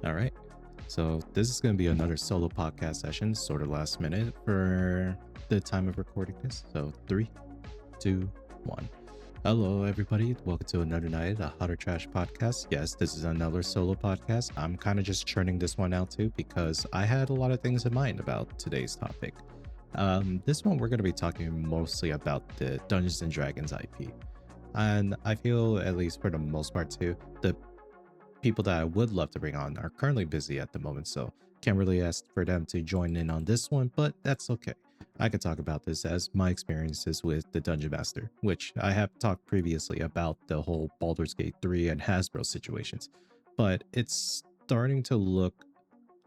All right. So this is going to be another solo podcast session, sort of last minute for the time of recording this. So 3, 2, 1. Hello, everybody. Welcome to another night, a Hotter Trash podcast. Yes, this is another solo podcast. I'm kind of just churning this one out too because I had a lot of things in mind about today's topic. This one we're going to be talking mostly about the Dungeons and Dragons IP. And I feel, at least for the most part too, the people that I would love to bring on are currently busy at the moment, so can't really ask for them to join in on this one, but that's okay. I could talk about this as my experiences with the Dungeon Master, which I have talked previously about the whole Baldur's Gate 3 and Hasbro situations, but it's starting to look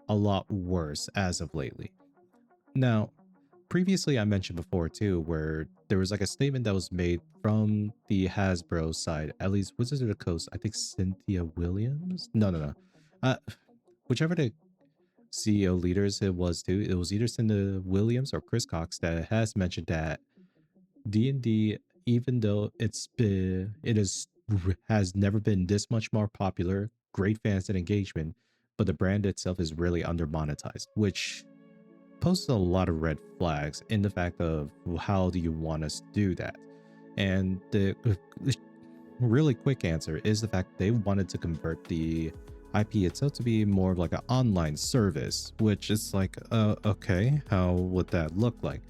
a lot worse as of lately. Now, previously I mentioned before too, where there was like a statement that was made from the Hasbro side, at least Wizards of the Coast, I think Cynthia Williams? No. Uh, whichever the CEO leaders it was too, it was either Cynthia Williams or Chris Cox that has mentioned that D&D, even though has never been this much more popular, great fans and engagement, but the brand itself is really under monetized, which poses a lot of red flags in the fact of, well, how do you want us to do that? And the really quick answer is the fact they wanted to convert the IP itself to be more of like an online service, which is like, okay, how would that look like?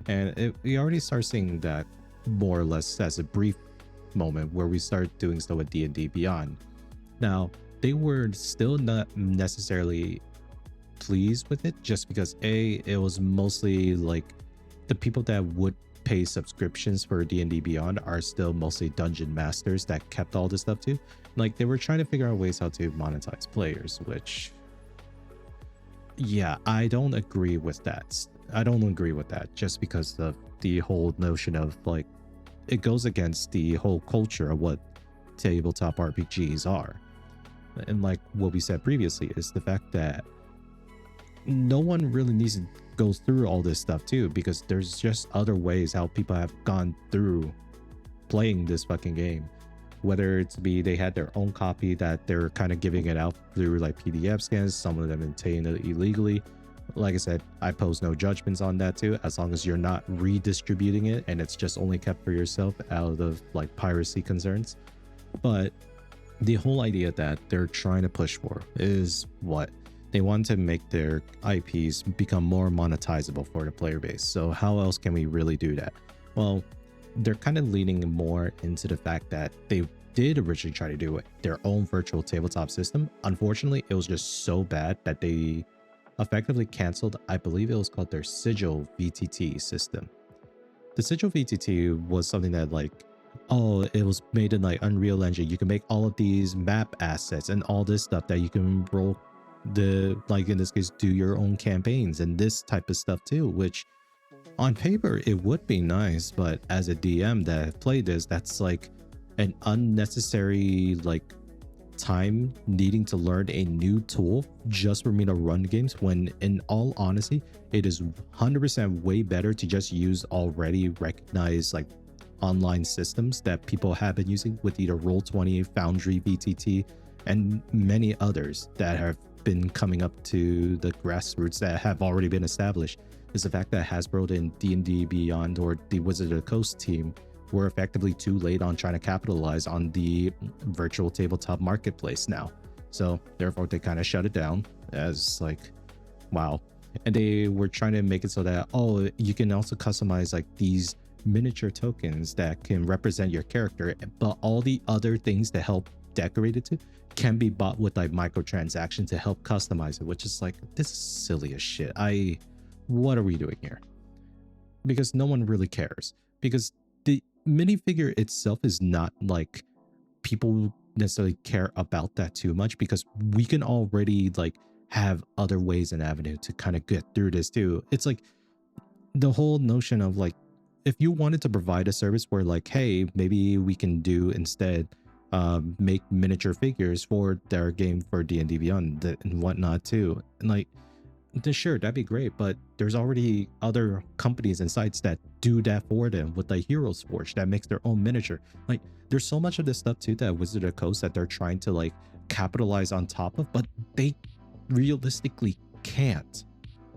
And we already start seeing that more or less as a brief moment where we start doing stuff with D&D Beyond. Now, they were still not necessarily pleased with it just because it was mostly like the people that would pay subscriptions for D&D Beyond are still mostly dungeon masters that kept all this stuff too. Like they were trying to figure out ways how to monetize players, which yeah, I don't agree with that. I don't agree with that just because of the whole notion of like it goes against the whole culture of what tabletop RPGs are. And like what we said previously is the fact that no one really needs to go through all this stuff too, because there's just other ways how people have gone through playing this fucking game. Whether it's be they had their own copy that they're kind of giving it out through like PDF scans, some of them obtained it illegally. Like I said, I pose no judgments on that too, as long as you're not redistributing it and it's just only kept for yourself out of like piracy concerns. But the whole idea that they're trying to push for is what they want to make their IPs become more monetizable for the player base. So how else can we really do that? Well, they're kind of leaning more into the fact that they did originally try to do their own virtual tabletop system. Unfortunately, it was just so bad that they effectively canceled, I believe it was called their Sigil VTT system. The Sigil VTT was something that like, oh, it was made in like Unreal Engine. You can make all of these map assets and all this stuff that you can roll the, like in this case, do your own campaigns and this type of stuff too, which on paper it would be nice, but as a DM that played this, that's like an unnecessary like time needing to learn a new tool just for me to run games, when in all honesty it is 100% way better to just use already recognized like online systems that people have been using with either Roll20, Foundry, VTT, and many others that have been coming up to the grassroots that have already been established. Is the fact that Hasbro and D&D Beyond or the Wizard of the Coast team were effectively too late on trying to capitalize on the virtual tabletop marketplace now. So therefore they kind of shut it down as like, wow. And they were trying to make it so that, oh, you can also customize like these miniature tokens that can represent your character, but all the other things that help decorate it to can be bought with like microtransactions to help customize it, which is like, this is silly as shit. What are we doing here? Because no one really cares, because the minifigure itself is not like people necessarily care about that too much, because we can already like have other ways and avenue to kind of get through this too. It's like the whole notion of like, if you wanted to provide a service where like, hey, maybe we can do instead make miniature figures for their game for D&D Beyond and whatnot too, and like, sure, that'd be great, but there's already other companies and sites that do that for them with like Heroes Forge that makes their own miniature. Like there's so much of this stuff too that Wizard of the Coast that they're trying to like capitalize on top of, but they realistically can't,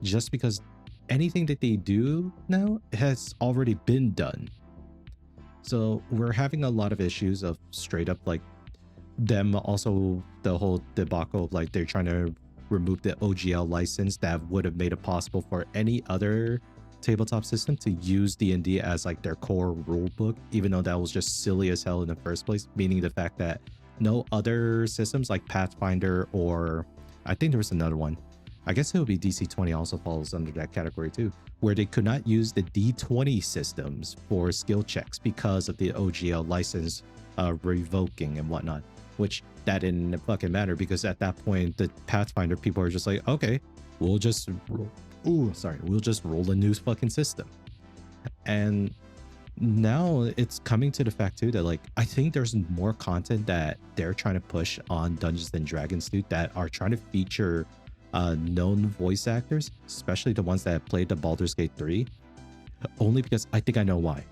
just because anything that they do now has already been done. So we're having a lot of issues of straight up like them, also the whole debacle of like they're trying to remove the OGL license that would have made it possible for any other tabletop system to use D&D as like their core rule book, even though that was just silly as hell in the first place, meaning the fact that no other systems like Pathfinder, or I think there was another one, I guess it would be DC-20 also falls under that category too, where they could not use the D20 systems for skill checks because of the OGL license revoking and whatnot, which that didn't fucking matter because at that point the Pathfinder people are just like, okay, we'll just we'll just roll a new fucking system. And now it's coming to the fact too that like I think there's more content that they're trying to push on Dungeons and Dragons dude that are trying to feature known voice actors, especially the ones that played the Baldur's Gate 3, only because I think I know why.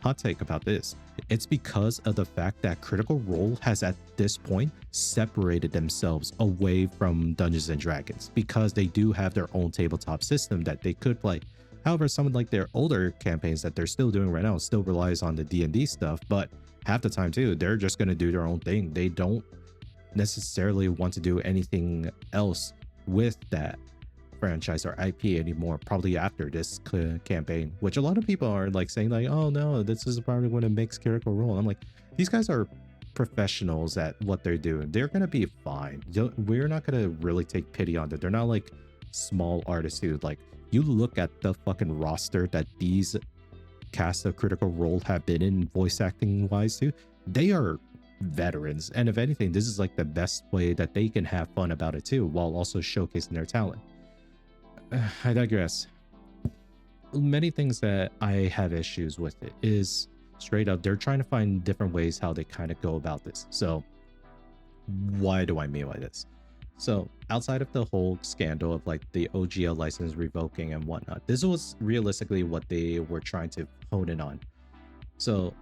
Hot take about this. It's because of the fact that Critical Role has at this point separated themselves away from Dungeons and Dragons because they do have their own tabletop system that they could play. However, some of like their older campaigns that they're still doing right now still relies on the D&D stuff, but half the time too, they're just going to do their own thing. They don't necessarily want to do anything else with that franchise or IP anymore, probably after this campaign, which a lot of people are like saying like, oh no, this is probably when it makes Critical Role. I'm like, these guys are professionals at what they're doing. They're gonna be fine. We're not gonna really take pity on them. They're not like small artists who like, you look at the fucking roster that these cast of Critical Role have been in voice acting wise too. They are veterans, and if anything, this is like the best way that they can have fun about it too, while also showcasing their talent. I digress. Many things that I have issues with it is straight up they're trying to find different ways how they kind of go about this. So why do I mean by this? So outside of the whole scandal of like the OGL license revoking and whatnot, this was realistically what they were trying to hone in on. So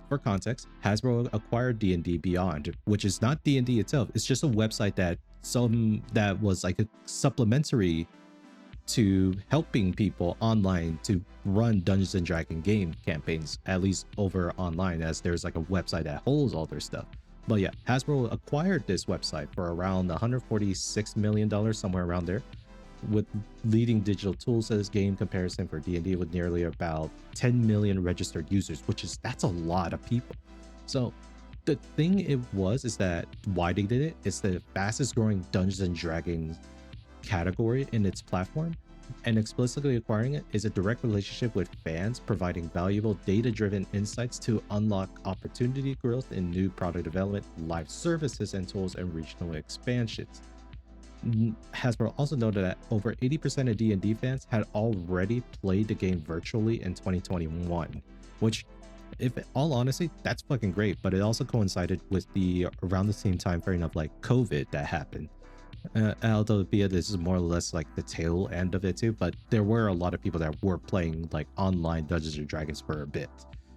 for context, Hasbro acquired D&D Beyond, which is not D&D itself. It's just a website that was like a supplementary to helping people online to run Dungeons and Dragon game campaigns, at least over online, as there's like a website that holds all their stuff. But yeah, Hasbro acquired this website for around $146 million, somewhere around there, with leading digital tools as game comparison for D&D with nearly about 10 million registered users, that's a lot of people. So the thing is that why they did it, it's the fastest growing Dungeons and Dragons category in its platform, and explicitly acquiring it is a direct relationship with fans, providing valuable data-driven insights to unlock opportunity growth in new product development, live services and tools, and regional expansions. Hasbro also noted that over 80% of D&D fans had already played the game virtually in 2021, which, if all honesty, that's fucking great, but it also coincided with the around the same time frame of like COVID that happened. Although this is more or less like the tail end of it too, but there were a lot of people that were playing like online Dungeons and Dragons for a bit.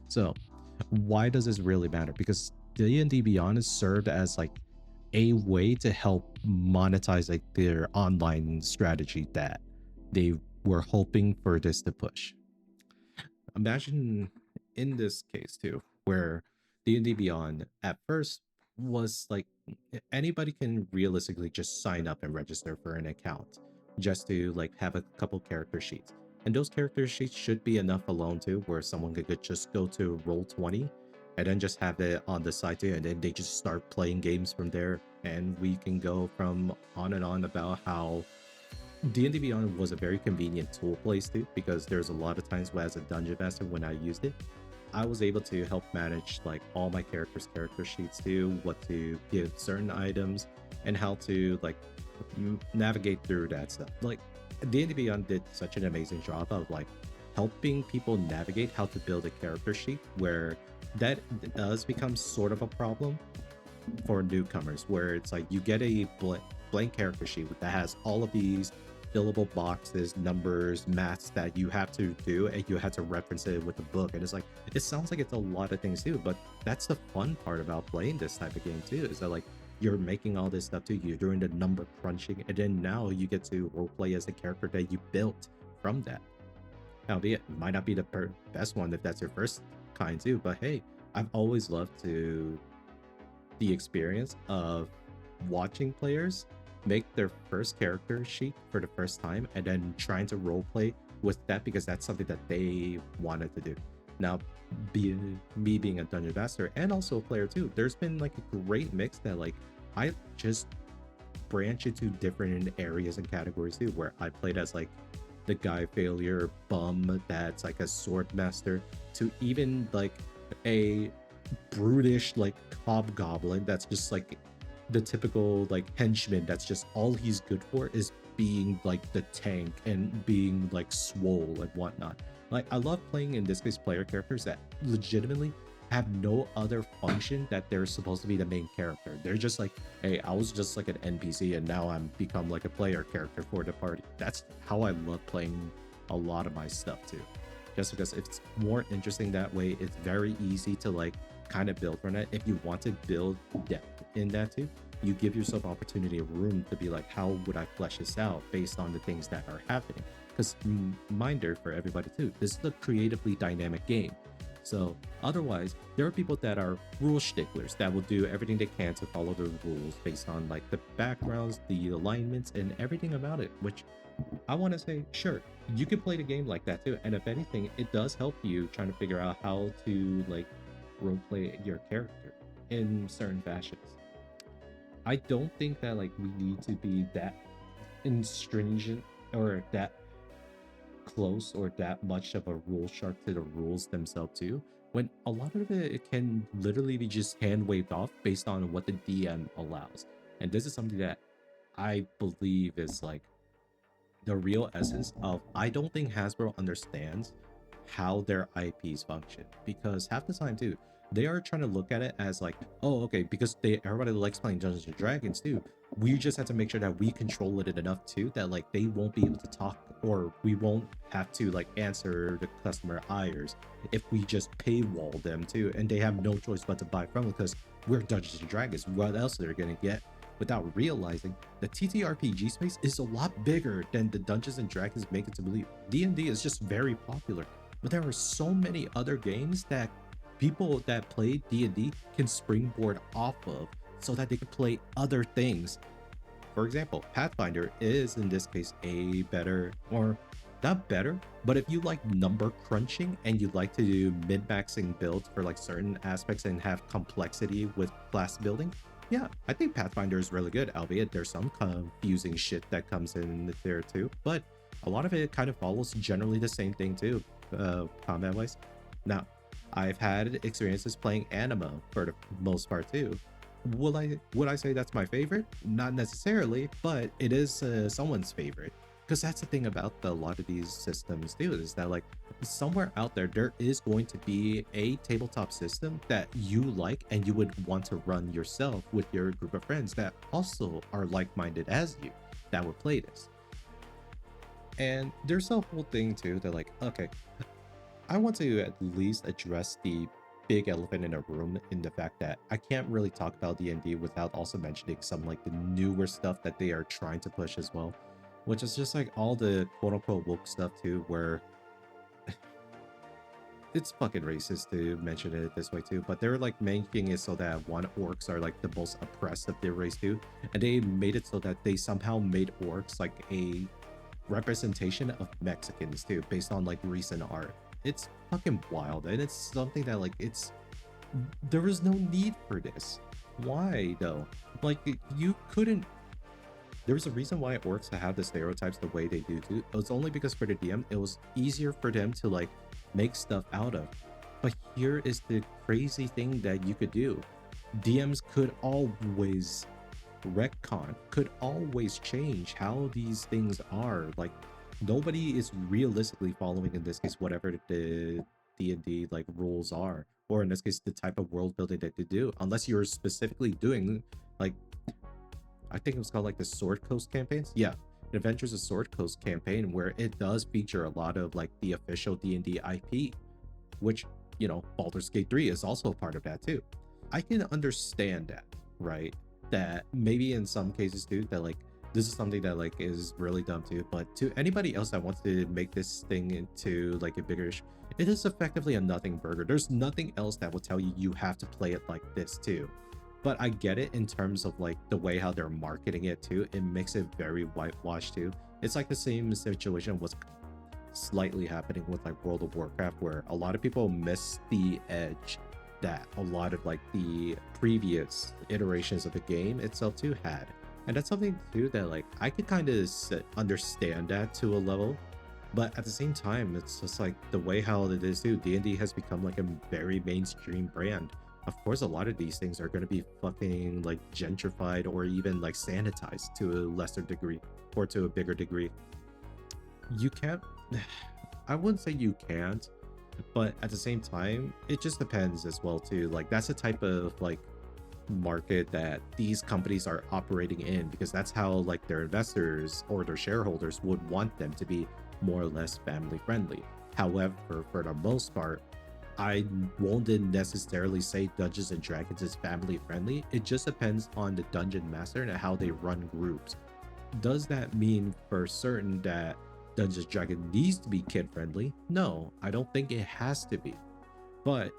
So why does this really matter? Because D&D Beyond is served as like a way to help monetize like their online strategy that they were hoping for this to push. Imagine in this case too, where D&D Beyond at first was like anybody can realistically just sign up and register for an account just to like have a couple character sheets, and those character sheets should be enough alone too, where someone could just go to Roll20 and then just have it on the side too, and then they just start playing games from there, and we can go from on and on about how D&D Beyond was a very convenient tool place too, because there's a lot of times where as a dungeon master when I used it, I was able to help manage like all my character sheets too, what to give certain items, and how to like navigate through that stuff. Like D&D Beyond did such an amazing job of like helping people navigate how to build a character sheet, where that does become sort of a problem for newcomers, where it's like you get a blank character sheet that has all of these fillable boxes, numbers, maths that you have to do, and you have to reference it with the book. And it's like, it sounds like it's a lot of things too, but that's the fun part about playing this type of game too, is that like you're making all this stuff too. You're doing the number crunching, and then now you get to roleplay as a character that you built from that. Albeit, it might not be the best one if that's your first kind too, but hey, I've always loved the experience of watching players make their first character sheet for the first time and then trying to roleplay with that because that's something that they wanted to do. Now, me being a dungeon master and also a player too, there's been like a great mix that like I just branch into different areas and categories too, where I played as like the guy failure bum that's like a sword master, to even like a brutish like hobgoblin that's just like the typical like henchman that's just all he's good for is being like the tank and being like swole and whatnot. Like I love playing, in this case, player characters that legitimately have no other function that they're supposed to be the main character. They're just like, hey, I was just like an NPC and now I'm become like a player character for the party. That's how I love playing a lot of my stuff too. Just because it's more interesting that way. It's very easy to like kind of build from that. If you want to build depth in that too, you give yourself opportunity of room to be like, how would I flesh this out based on the things that are happening? Because reminder for everybody too, this is a creatively dynamic game. So otherwise, there are people that are rule sticklers that will do everything they can to follow the rules based on like the backgrounds, the alignments, and everything about it, which I want to say, sure, you could play the game like that too. And if anything, it does help you trying to figure out how to like roleplay your character in certain fashions. I don't think that like we need to be that stringent or that close or that much of a rule shark to the rules themselves too, when a lot of it can literally be just hand waved off based on what the DM allows. And this is something that I believe is like the real essence of, I don't think Hasbro understands how their IPs function, because half the time too, they are trying to look at it as like, oh, okay, because everybody likes playing Dungeons and Dragons too, we just have to make sure that we control it enough too that like they won't be able to talk, or we won't have to like answer the customer hires if we just paywall them too, and they have no choice but to buy from it because we're Dungeons and Dragons. What else are they gonna get? Without realizing the ttrpg space is a lot bigger than the Dungeons and Dragons make it to believe. D&D is just very popular, but there are so many other games that people that play D&D can springboard off of so that they can play other things. For example, Pathfinder is in this case a better, or not better, but if you like number crunching and you like to do min-maxing builds for like certain aspects and have complexity with class building, yeah, I think Pathfinder is really good, albeit there's some confusing shit that comes in there too, but a lot of it kind of follows generally the same thing too, combat wise. Now, I've had experiences playing Anima for the most part too. Would I say that's my favorite? Not necessarily, but it is someone's favorite. Because that's the thing about a lot of these systems too, is that like somewhere out there is going to be a tabletop system that you like and you would want to run yourself with your group of friends that also are like-minded as you that would play this. And there's a whole thing too that like, okay, I want to at least address the big elephant in the room, in the fact that I can't really talk about D&D without also mentioning some like the newer stuff that they are trying to push as well, which is just like all the quote-unquote woke stuff too, where it's fucking racist to mention it this way too, but they're like making it so that orcs are like the most oppressed of their race too, and they made it so that they somehow made orcs like a representation of Mexicans too, based on like recent art. It's fucking wild, and it's something that like there was no need for this. Why though? Like you couldn't. There's a reason why orcs have the stereotypes the way they do too. It was only because for the DM it was easier for them to like make stuff out of. But here is the crazy thing that you could do. DMs could always retcon, could always change how these things are. Like nobody is realistically following, in this case, whatever the D&D like rules are, or in this case the type of world building that they do, unless you're specifically doing like, I think it was called like the Sword Coast campaigns. Yeah, Adventures of Sword Coast campaign, where it does feature a lot of like the official D&D IP, which, you know, Baldur's Gate 3 is also a part of that too. I can understand that, right? that maybe in some cases too, that like this is something that like is really dumb too, but to anybody else that wants to make this thing into like a bigger it is effectively a nothing burger. There's nothing else that will tell you you have to play it like this too. But I get it in terms of like the way how they're marketing it too. It makes it very whitewashed too. It's like the same situation was slightly happening with like World of Warcraft, where a lot of people miss the edge that a lot of like the previous iterations of the game itself too had. And that's something too that like I could kind of understand that to a level, but at the same time it's just like the way how it is too. D&D has become like a very mainstream brand. Of course a lot of these things are going to be fucking like gentrified or even like sanitized to a lesser degree or to a bigger degree. You can't I wouldn't say you can't, but at the same time it just depends as well too. Like that's the type of like market that these companies are operating in, because that's how like their investors or their shareholders would want them to be more or less family friendly. However, for the most part, I won't necessarily say Dungeons and Dragons is family friendly. It just depends on the dungeon master and how they run groups. Does that mean for certain that Dungeons and Dragons needs to be kid friendly? No, I don't think it has to be. But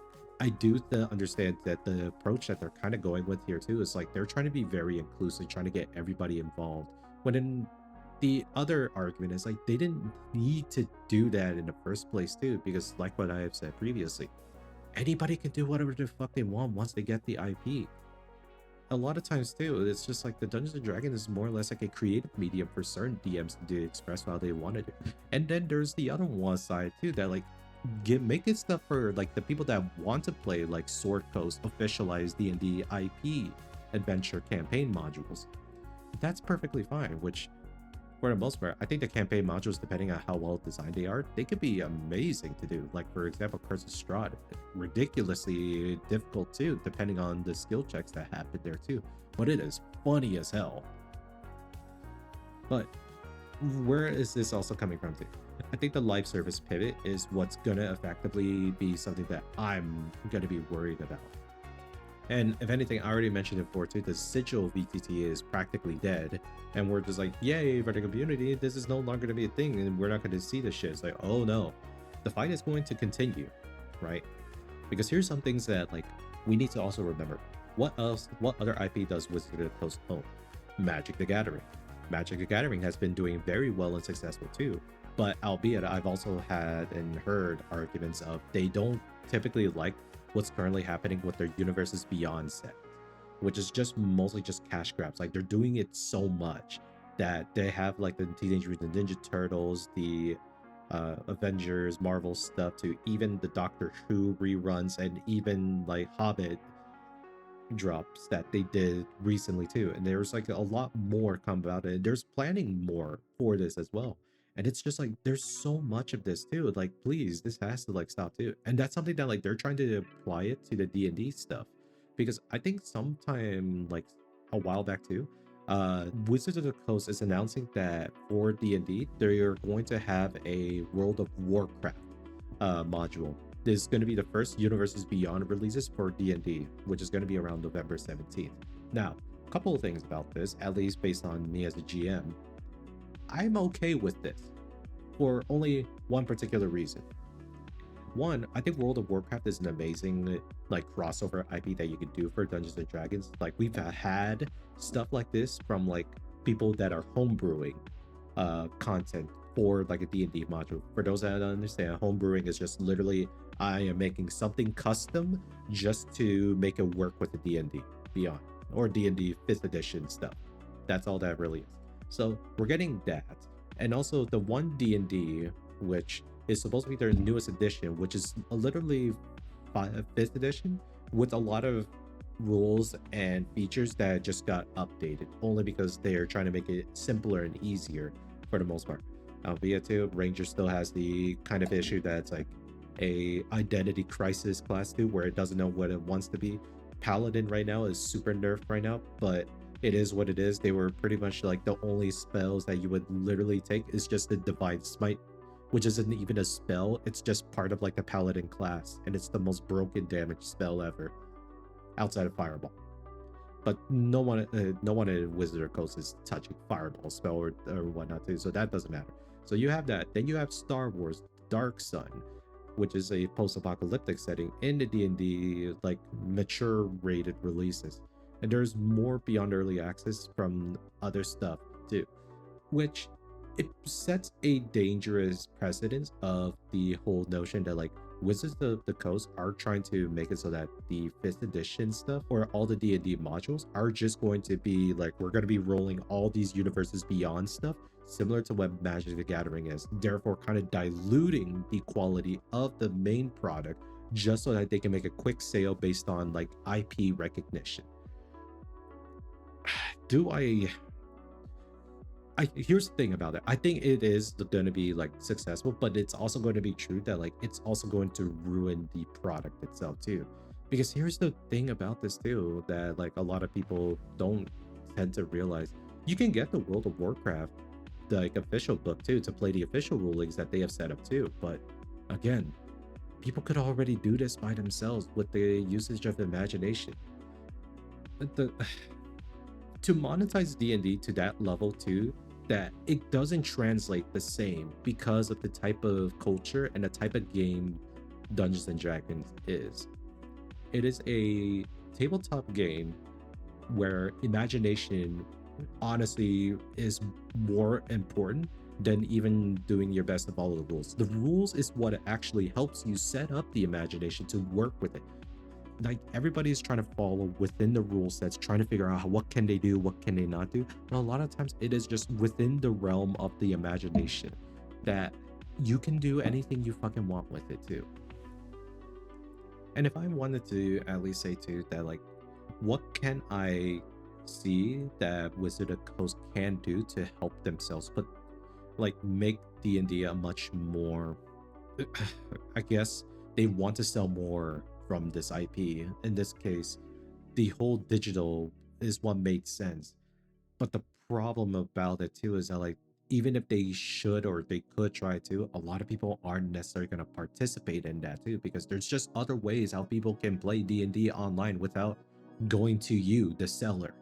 I do understand that the approach that they're kind of going with here too is like they're trying to be very inclusive, trying to get everybody involved. When in the other argument is like they didn't need to do that in the first place too, because like what I have said previously, anybody can do whatever the fuck they want once they get the IP. A lot of times too, it's just like the Dungeons and Dragons is more or less like a creative medium for certain DMs to express how they wanted it. And then there's the other one side too that like making stuff for like the people that want to play like Sword Coast officialized D&D IP adventure campaign modules. That's perfectly fine, which for the most part, I think the campaign modules, depending on how well designed they are, they could be amazing to do. Like for example, Curse of Strahd, ridiculously difficult too, depending on the skill checks that happen there too. But it is funny as hell. But where is this also coming from too? I think the live service pivot is what's gonna effectively be something that I'm gonna be worried about. And if anything, I already mentioned it before too, the sigil VTT is practically dead. And we're just like, yay, vertical community, this is no longer gonna be a thing and we're not gonna see this shit. It's like, oh no, the fight is going to continue, right? Because here's some things that like we need to also remember. What other IP does Wizards of the Coast own? Magic the Gathering. Magic the Gathering has been doing very well and successful too. But albeit I've also had and heard arguments of they don't typically like what's currently happening with their Universes Beyond set, which is just mostly just cash grabs. Like they're doing it so much that they have like the Teenage Mutant Ninja Turtles, the Avengers, Marvel stuff, to even the Doctor Who reruns, and even like Hobbit drops that they did recently too. And there's like a lot more come about it. There's planning more for this as well. And it's just like there's so much of this too. Like, please, this has to like stop too. And that's something that like they're trying to apply it to the D&D stuff. Because I think sometime like a while back too, Wizards of the Coast is announcing that for D&D, they're going to have a World of Warcraft module. This is going to be the first Universes Beyond releases for D&D, which is going to be around November 17th. Now, a couple of things about this, at least based on me as a GM. I'm okay with this for only one particular reason. One, I think World of Warcraft is an amazing like crossover IP that you can do for Dungeons and Dragons. Like we've had stuff like this from like people that are homebrewing content for like a D&D module. For those that don't understand, homebrewing is just literally I am making something custom just to make it work with the D&D Beyond or D&D 5th edition stuff. That's all that really is. So we're getting that, and also the one D&D, which is supposed to be their newest edition, which is literally 5th edition, with a lot of rules and features that just got updated, only because they're trying to make it simpler and easier for the most part. Albeit too, Ranger still has the kind of issue that's like a identity crisis class too, where it doesn't know what it wants to be. Paladin right now is super nerfed right now, but it is what it is. They were pretty much like the only spells that you would literally take is just the Divine Smite, which isn't even a spell. It's just part of like the Paladin class, and it's the most broken damage spell ever outside of Fireball. but no one in Wizard Coast is touching fireball spell or whatnot too, so that doesn't matter. So you have that. Then you have Star Wars Dark Sun, which is a post-apocalyptic setting in the D&D like mature rated releases, and there's more beyond early access from other stuff too, which it sets a dangerous precedence of the whole notion that like Wizards of the Coast are trying to make it so that the 5th edition stuff or all the D&D modules are just going to be like, we're going to be rolling all these universes beyond stuff, similar to what Magic the Gathering is, therefore kind of diluting the quality of the main product just so that they can make a quick sale based on like IP recognition. Here's the thing about it. I think it is going to be like successful, but it's also going to be true that like it's also going to ruin the product itself too. Because here's the thing about this too that like a lot of people don't tend to realize. You can get the World of Warcraft like official book too to play the official rulings that they have set up too. But again, people could already do this by themselves with the usage of imagination. To monetize D&D to that level too, that it doesn't translate the same because of the type of culture and the type of game Dungeons and Dragons is. It is a tabletop game where imagination honestly is more important than even doing your best to follow the rules. The rules is what actually helps you set up the imagination to work with it. Like everybody is trying to follow within the rule sets, trying to figure out what can they do, what can they not do. But a lot of times it is just within the realm of the imagination that you can do anything you fucking want with it too. And if I wanted to at least say too that like, what can I see that Wizard of the Coast can do to help themselves, but like make D&D a much more, I guess they want to sell more from this IP. In this case, the whole digital is what made sense. But the problem about it too is that like even if they should or they could try to, a lot of people aren't necessarily going to participate in that too, because there's just other ways how people can play D&D online without going to you, the seller.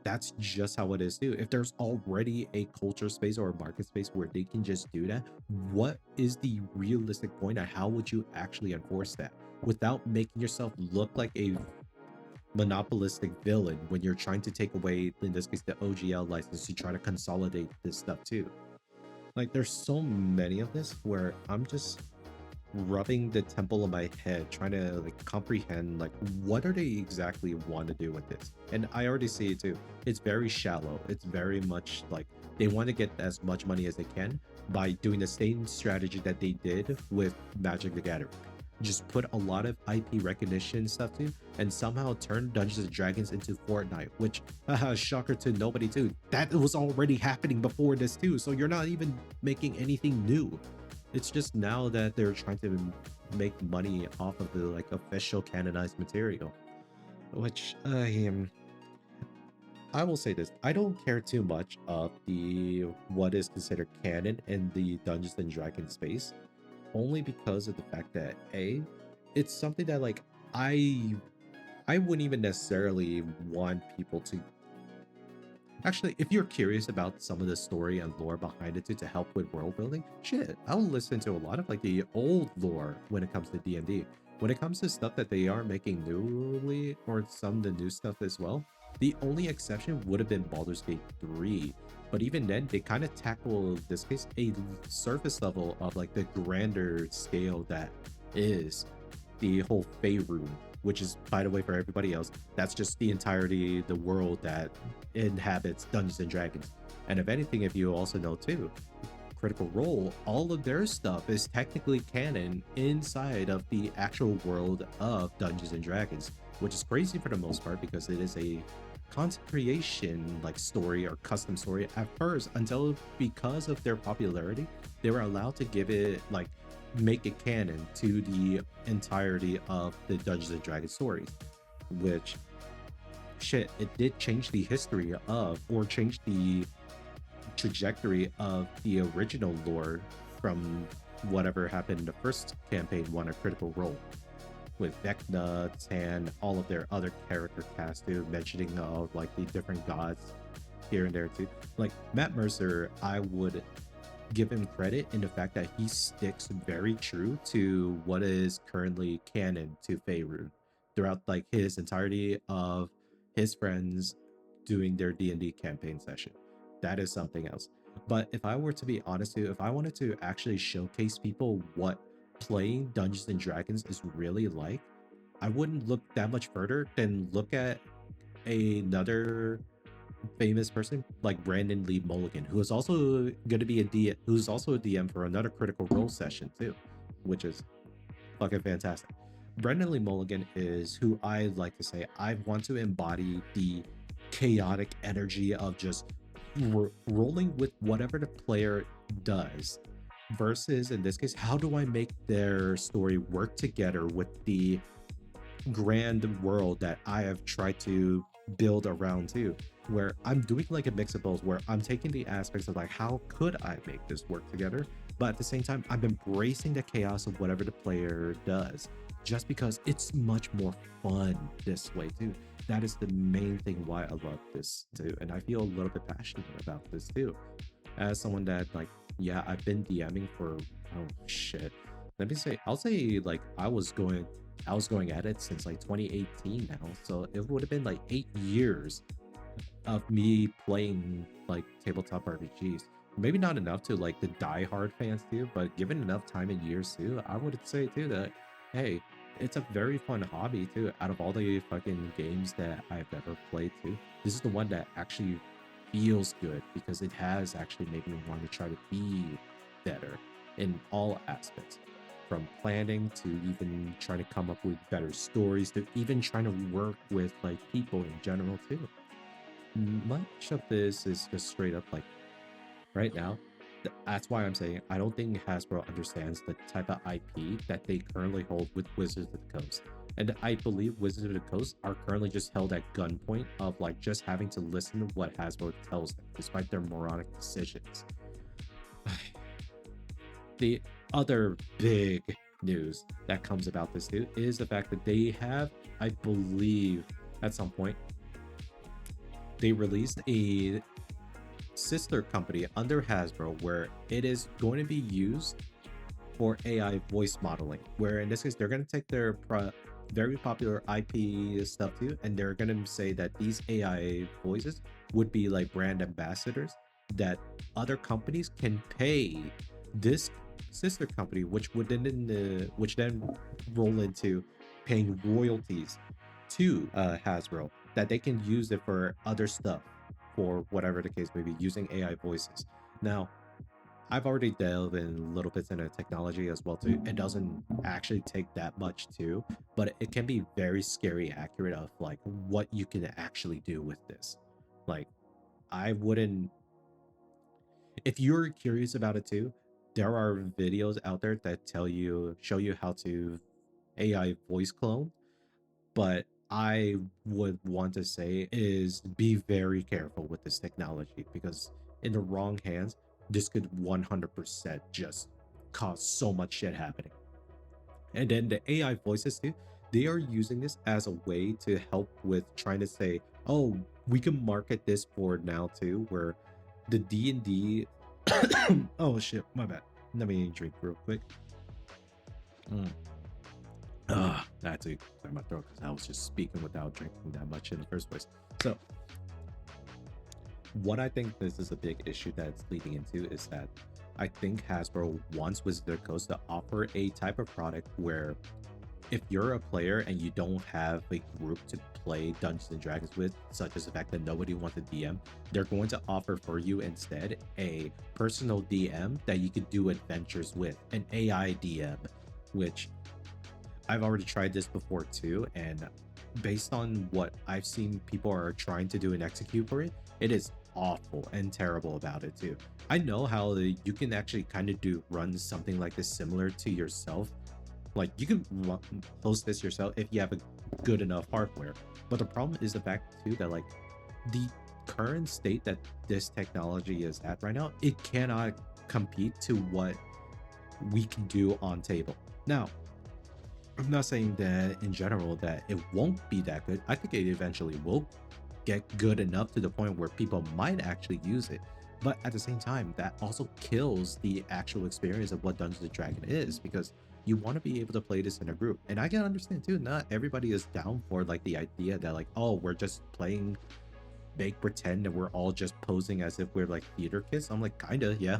That's just how it is too. If there's already a culture space or a market space where they can just do that, what is the realistic point and how would you actually enforce that without making yourself look like a monopolistic villain when you're trying to take away, in this case, the OGL license to try to consolidate this stuff too? Like there's so many of this where I'm just rubbing the temple of my head trying to like comprehend like what are they exactly want to do with this. And I already see it too. It's very shallow. It's very much like they want to get as much money as they can by doing the same strategy that they did with Magic the Gathering. Just put a lot of IP recognition stuff too, and somehow turn Dungeons and Dragons into Fortnite, which shocker to nobody too, that was already happening before this too, so you're not even making anything new. It's just now that they're trying to make money off of the like official canonized material, which I will say this: I don't care too much of the what is considered canon in the Dungeons and Dragons space, only because of the fact that it's something that like I wouldn't even necessarily want people to. Actually, if you're curious about some of the story and lore behind it to help with world building, shit, I'll listen to a lot of like the old lore when it comes to D&D. When it comes to stuff that they are making newly, or some of the new stuff as well, the only exception would have been Baldur's Gate 3. But even then, they kind of tackle, in this case, a surface level of like the grander scale that is the whole Faerun, which is, by the way, for everybody else, that's just the entirety, the world that inhabits Dungeons and Dragons. And if anything, if you also know too, Critical Role, all of their stuff is technically canon inside of the actual world of Dungeons and Dragons, which is crazy for the most part because it is a content creation like story or custom story at first, until because of their popularity, they were allowed to give it like make it canon to the entirety of the Dungeons and Dragons stories, which shit, it did change the history of, or change the trajectory of the original lore from whatever happened in the first campaign one, a Critical Role. with Vecna and all of their other character cast too, mentioning like the different gods here and there too. Like Matt Mercer, I would give him credit in the fact that he sticks very true to what is currently canon to Faerun throughout like his entirety of his friends doing their D&D campaign session. That is something else. But if I were to be honest with you, if I wanted to actually showcase people what playing Dungeons and Dragons is really like, I wouldn't look that much further than look at another famous person like Brandon Lee Mulligan, who is also going to be who's also a DM for another Critical Role session too, which is fucking fantastic. Brandon Lee Mulligan is who I like to say I want to embody the chaotic energy of just rolling with whatever the player does, versus in this case, how do I make their story work together with the grand world that I have tried to build around too, where I'm doing like a mix of both, where I'm taking the aspects of like how could I make this work together, but at the same time I'm embracing the chaos of whatever the player does, just because it's much more fun this way too. That is the main thing why I love this too, and I feel a little bit passionate about this too, as someone that like, yeah, I've been DMing for, oh shit, let me say, I'll say like I was going at it since like 2018 now, so it would have been like 8 years of me playing like tabletop RPGs. Maybe not enough to like the die-hard fans too, but given enough time and years too, I would say too that, hey, it's a very fun hobby too. Out of all the fucking games that I've ever played too, this is the one that actually feels good because it has actually made me want to try to be better in all aspects, from planning to even trying to come up with better stories to even trying to work with like people in general too. Much of this is just straight up like right now. That's why I'm saying I don't think Hasbro understands the type of IP that they currently hold with Wizards of the Coast. And I believe Wizards of the Coast are currently just held at gunpoint of like just having to listen to what Hasbro tells them, despite their moronic decisions. The other big news that comes about this too is the fact that they have, I believe, at some point, they released a sister company under Hasbro where it is going to be used for AI voice modeling, where in this case they're going to take their very popular IP stuff too, and they're going to say that these AI voices would be like brand ambassadors that other companies can pay this sister company, which would then roll into paying royalties to Hasbro, that they can use it for other stuff, for whatever the case may be, using AI voices. Now, I've already delved in little bits into technology as well too. It doesn't actually take that much too, but it can be very scary accurate of like what you can actually do with this. Like, I wouldn't, if you're curious about it too, there are videos out there that show you how to AI voice clone, but I would want to say is be very careful with this technology, because in the wrong hands, this could 100% just cause so much shit happening. And then the AI voices too, they are using this as a way to help with trying to say, oh, we can market this for now too, where the D&D oh shit, my bad. Let me drink real quick. I had to clear my throat because I was just speaking without drinking that much in the first place. So what I think this is a big issue that it's leading into is that I think Hasbro wants Wizards of the Coast to offer a type of product where if you're a player and you don't have a group to play Dungeons and Dragons with, such as the fact that nobody wants a DM, they're going to offer for you instead a personal DM that you could do adventures with, an AI DM, which I've already tried this before too, and based on what I've seen people are trying to do and execute for it, it is awful and terrible about it too. I know how you can actually kind of run something like this similar to yourself. Like you can host this yourself if you have a good enough hardware. But the problem is the fact too that like the current state that this technology is at right now, it cannot compete to what we can do on table. Now, I'm not saying that in general that it won't be that good. I think it eventually will get good enough to the point where people might actually use it. But at the same time, that also kills the actual experience of what Dungeons and Dragons is, because you want to be able to play this in a group. And I can understand too, not everybody is down for like the idea that like, oh, we're just playing make pretend that we're all just posing as if we're like theater kids. I'm like, kinda, yeah.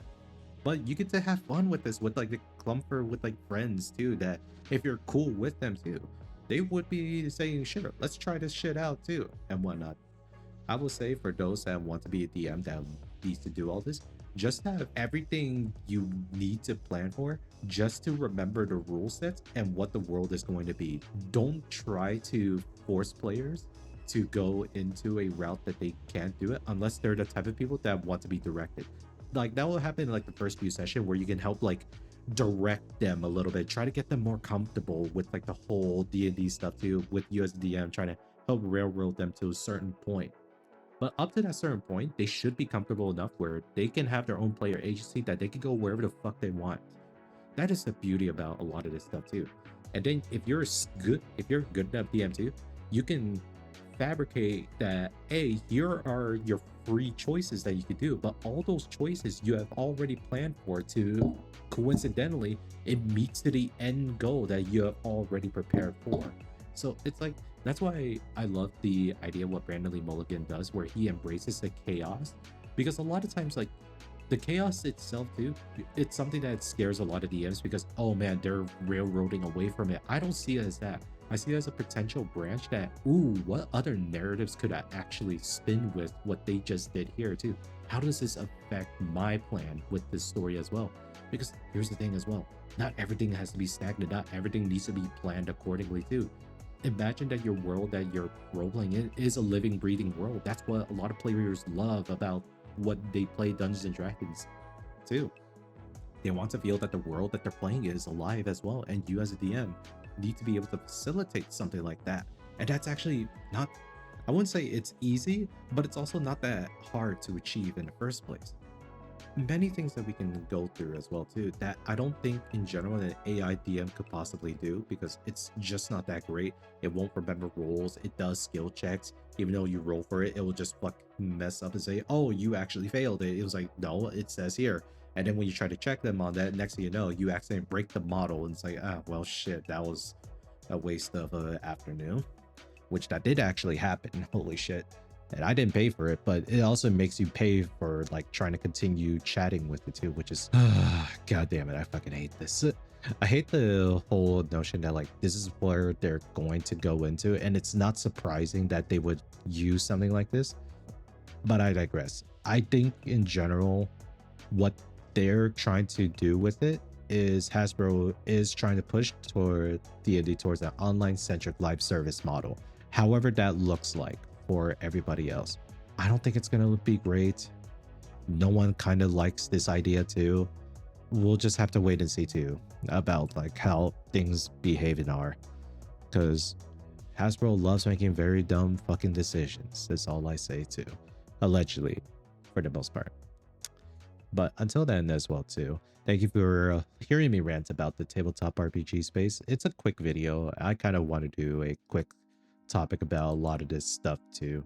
But you get to have fun with this with like the clumper with like friends too, that if you're cool with them too, they would be saying, sure, let's try this shit out too, and whatnot. I will say for those that want to be a DM that needs to do all this, just have everything you need to plan for, just to remember the rule sets and what the world is going to be. Don't try to force players to go into a route that they can't do it unless they're the type of people that want to be directed. Like that will happen in like the first few sessions where you can help like direct them a little bit, try to get them more comfortable with like the whole D&D stuff too, with you as DM trying to help railroad them to a certain point. But up to that certain point, they should be comfortable enough where they can have their own player agency, that they can go wherever the fuck they want. That is the beauty about a lot of this stuff too. And then if you're good enough DM too, you can fabricate that, hey, here are your free choices that you could do, but all those choices you have already planned for to coincidentally it meets to the end goal that you have already prepared for. So it's like, that's why I love the idea of what Brandon Lee Mulligan does, where he embraces the chaos, because a lot of times like the chaos itself too, it's something that scares a lot of DMs because, oh man, they're railroading away from it. I don't see it as that. I see it as a potential branch that, ooh, what other narratives could I actually spin with what they just did here too? How does this affect my plan with this story as well? Because here's the thing as well, not everything has to be stagnant, not everything needs to be planned accordingly too. Imagine that your world that you're role-playing in is a living, breathing world. That's what a lot of players love about what they play Dungeons and Dragons too. They want to feel that the world that they're playing is alive as well, and you as a DM need to be able to facilitate something like that. And that's actually not, I wouldn't say it's easy, but it's also not that hard to achieve in the first place. Many things that we can go through as well too, that I don't think in general an AI DM could possibly do, because it's just not that great. It won't remember rolls, it does skill checks. Even though you roll for it, it will just mess up and say, oh, you actually failed it. It was like, no, it says here. And then when you try to check them on that, next thing you know, you accidentally break the model, and it's like, ah, well, shit, that was a waste of an afternoon, which that did actually happen. Holy shit. And I didn't pay for it, but it also makes you pay for like trying to continue chatting with it too, which is, god damn it, I fucking hate this. I hate the whole notion that like this is where they're going to go into, and it's not surprising that they would use something like this, but I digress. I think in general, what they're trying to do with it is Hasbro is trying to push toward D&D towards an online centric live service model, however that looks like for everybody else. I don't think it's gonna be great. No one kind of likes this idea too. We'll just have to wait and see too about like how things behave in R, because Hasbro loves making very dumb fucking decisions. That's all I say too, allegedly, for the most part. But until then as well too, thank you for hearing me rant about the tabletop RPG space. It's a quick video. I kind of want to do a quick topic about a lot of this stuff too.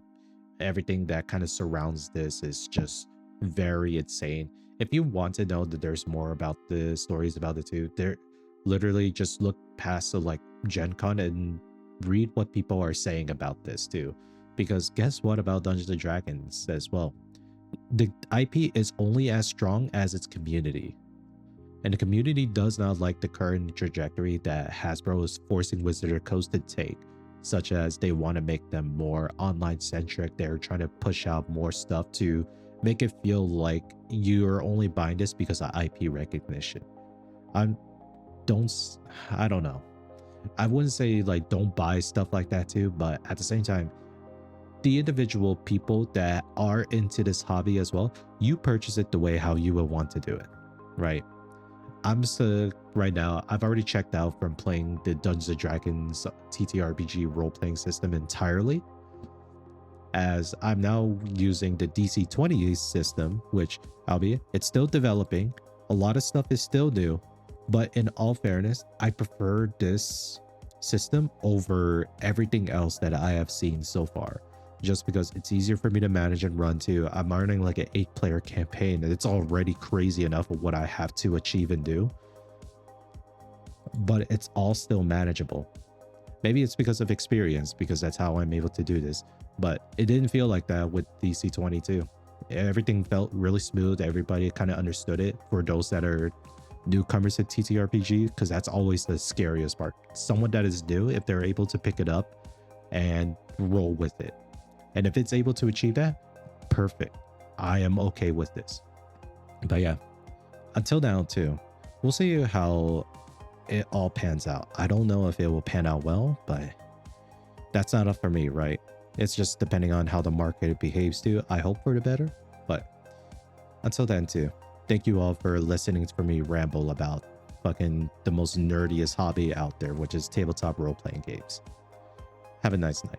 Everything that kind of surrounds this is just very insane. If you want to know that there's more about the stories about it too, they're literally just look past the like Gen Con and read what people are saying about this too. Because guess what about Dungeons and Dragons as well? The IP is only as strong as its community. And the community does not like the current trajectory that Hasbro is forcing Wizards of the Coast to take, such as they want to make them more online centric. They're trying to push out more stuff to make it feel like you're only buying this because of IP recognition. I don't know. I wouldn't say like don't buy stuff like that too, but at the same time, the individual people that are into this hobby as well, you purchase it the way how you would want to do it, right? I'm just right now, I've already checked out from playing the Dungeons and Dragons TTRPG role-playing system entirely, as I'm now using the DC-20 system, which, albeit it's still developing, a lot of stuff is still new, but in all fairness, I prefer this system over everything else that I have seen so far. Just because it's easier for me to manage and run too. I'm running like an 8-player campaign and it's already crazy enough of what I have to achieve and do. But it's all still manageable. Maybe it's because of experience, because that's how I'm able to do this. But it didn't feel like that with DC22. Everything felt really smooth. Everybody kind of understood it for those that are newcomers to TTRPG, because that's always the scariest part. Someone that is new, if they're able to pick it up and roll with it. And if it's able to achieve that, perfect. I am okay with this. But yeah, until now too, we'll see how it all pans out. I don't know if it will pan out well, but that's not up for me, right? It's just depending on how the market behaves too. I hope for the better, but until then too, thank you all for listening for me ramble about fucking the most nerdiest hobby out there, which is tabletop role-playing games. Have a nice night.